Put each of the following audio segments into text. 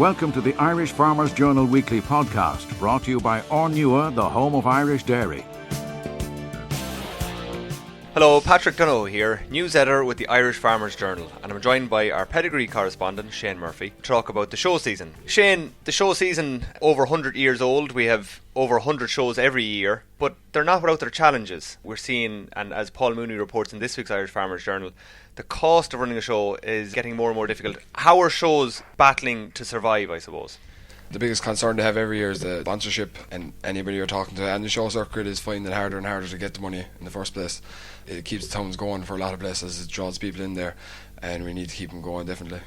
Welcome to the Irish Farmers Journal Weekly Podcast, brought to you by Ornua, the home of Irish dairy. Hello, Patrick Dunno here, news editor with the Irish Farmers Journal, and I'm joined by our Pedigree correspondent, Shane Murphy, to talk about the show season. Shane, the show season, over 100 years old, we have over 100 shows every year, but they're not without their challenges. We're seeing, and as Paul Mooney reports in this week's Irish Farmers Journal, the cost of running a show is getting more and more difficult. How are shows battling to survive, I suppose? The biggest concern they have every year is the sponsorship, and anybody you're talking to and the show circuit is finding it harder and harder to get the money in the first place. It keeps the towns going for a lot of places, it draws people in there, and we need to keep them going, definitely.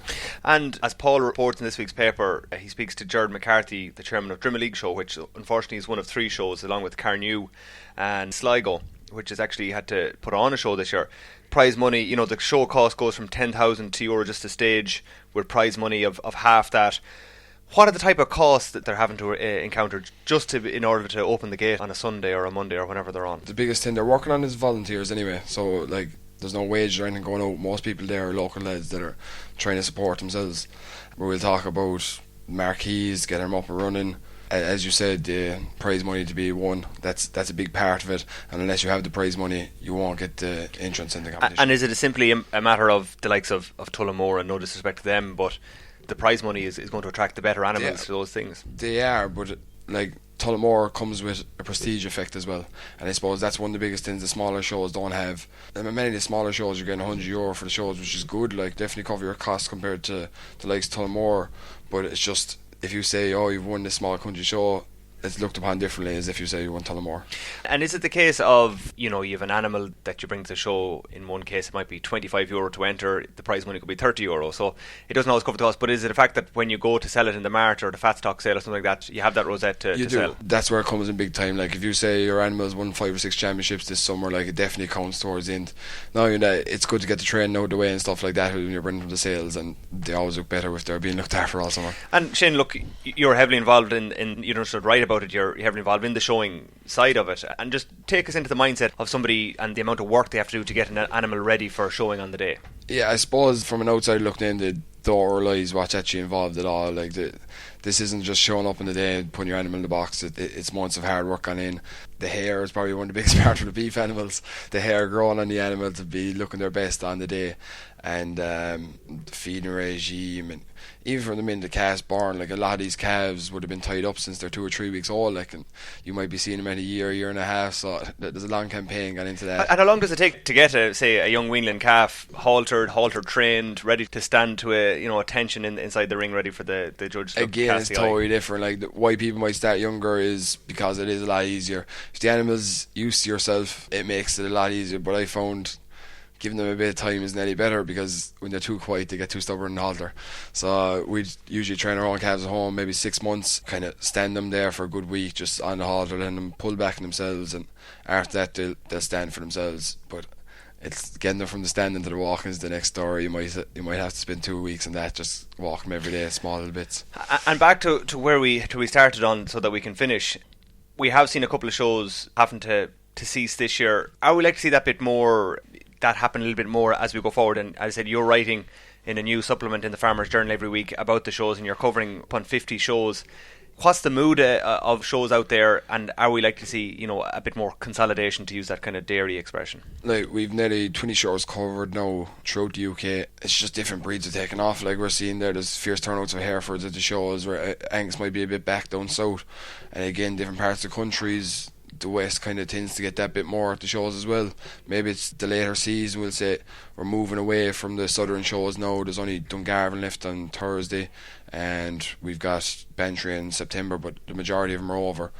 And as Paul reports in this week's paper, he speaks to Gerard McCarthy, the chairman of Drimma League Show, which unfortunately is one of three shows, along with Carnew and Sligo, which has actually had to put on a show this year. Prize money, you know, the show cost goes from 10,000 to euro just a stage, with prize money of half that. What are the type of costs that they're having to encounter just in order to open the gate on a Sunday or a Monday or whenever they're on? The biggest thing they're working on is volunteers anyway, so like there's no wage or anything going out. Most people there are local lads that are trying to support themselves. We'll talk about marquees, getting them up and running. As you said, the prize money to be won, that's a big part of it, and unless you have the prize money you won't get the entrance in the competition. And is it simply a matter of the likes of Tullamore, and no disrespect to them, but the prize money is going to attract the better animals to those things? They are, but like Tullamore comes with a prestige effect as well, and I suppose that's one of the biggest things the smaller shows don't have. I mean, many of the smaller shows you're getting €100 for the shows, which is good, like definitely cover your costs compared to the likes of Tullamore, but it's just, if you say, oh, you've won this small country show, it's looked upon differently as if you say you won Tullamore. And is it the case of, you know, you have an animal that you bring to the show, in one case it might be €25 to enter, the prize money could be €30, so it doesn't always cover the cost, but is it a fact that when you go to sell it in the mart or the fat stock sale or something like that, you have that rosette to sell? That's where it comes in big time. Like if you say your animal's won 5 or 6 championships this summer, like it definitely counts towards the end. Now, you know, it's good to get the training out of the way and stuff like that when you're bringing them to sales, and they always look better if they're being looked after all summer. And Shane, look, you're heavily involved in you don't just write about it, you're heavily involved in the showing side of it, and just take us into the mindset of somebody and the amount of work they have to do to get an animal ready for showing on the day. Yeah, I suppose from an outside looking in, they don't realise what's actually involved at all. Like this isn't just showing up in the day and putting your animal in the box. It's months of hard work gone in. The hair is probably one of the biggest parts of the beef animals. The hair growing on the animal to be looking their best on the day, and the feeding regime, and even from the minute the calf's born, like a lot of these calves would have been tied up since they're 2 or 3 weeks old, like, and you might be seeing them at a year and a half, so there's a long campaign gone into that. And how long does it take to get a young weanling calf haltered, trained, ready to stand to a tension inside the ring, ready for the judge to Again, cast it's the totally eye? different. Like why people might start younger is because it is a lot easier. If the animal's used to yourself, it makes it a lot easier, but I found giving them a bit of time isn't any better, because when they're too quiet they get too stubborn and halter. So we'd usually train our own calves at home, maybe 6 months, kind of stand them there for a good week just on the halter, letting them pull back on themselves, and after that they'll stand for themselves. But it's getting them from the standing to the walking is the next story. You might have to spend 2 weeks on that, just walk them every day, small little bits. And back to where we started on, so that we can finish. We have seen a couple of shows having to cease this year. I would like to see that happen a little bit more as we go forward. And as I said, you're writing in a new supplement in the Farmers Journal every week about the shows, and you're covering upon 50 shows. What's the mood of shows out there, and are we like to see, you know, a bit more consolidation, to use that kind of dairy expression? Like, we've nearly 20 shows covered now throughout the UK. It's just different breeds are taking off. Like we're seeing there's fierce turnouts of Herefords at the shows, where Angus might be a bit back down south, and again different parts of the countries, the west kind of tends to get that bit more at the shows as well. Maybe it's the later season, we'll say we're moving away from the southern shows now. There's only Dungarvan left on Thursday, and we've got Bantry in September, but the majority of them are over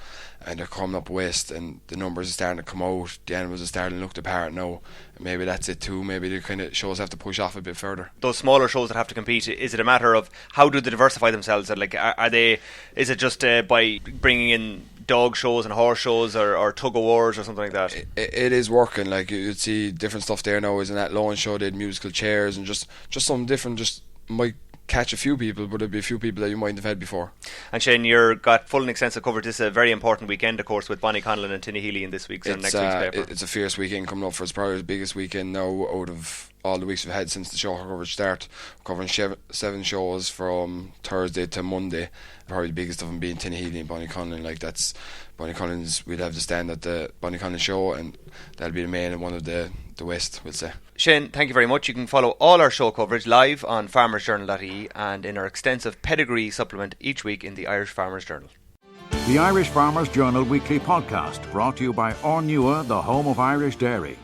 and they're coming up west, and the numbers are starting to come out, the animals are starting to look the part now, and maybe that's it too. Maybe the kind of shows have to push off a bit further. Those smaller shows that have to compete, is it a matter of how do they diversify themselves? Like, is it just by bringing in dog shows and horse shows, or tug of wars or something like that? It is working. Like, you'd see different stuff there now. Is in that lawn show they had musical chairs and just something different. Just might catch a few people, but there'd be a few people that you mightn't have had before. And Shane, you've got full and extensive coverage. This is a very important weekend, of course, with Bonnie Conlon and Tinny Healy in this week's and next week's paper. It's a fierce weekend coming up for us. Probably the biggest weekend now out of all the weeks we've had since the show coverage start. We're covering 7 shows from Thursday to Monday. Probably the biggest of them being Tinahely and Bonnyconlin. Like, that's Bonnyconlin's, we'll have the stand at the Bonnyconlin show, and that'll be the main and one of the West, we'll say. Shane, thank you very much. You can follow all our show coverage live on farmersjournal.ie and in our extensive Pedigree supplement each week in the Irish Farmers Journal. The Irish Farmers Journal Weekly Podcast, brought to you by Ornua, the home of Irish dairy.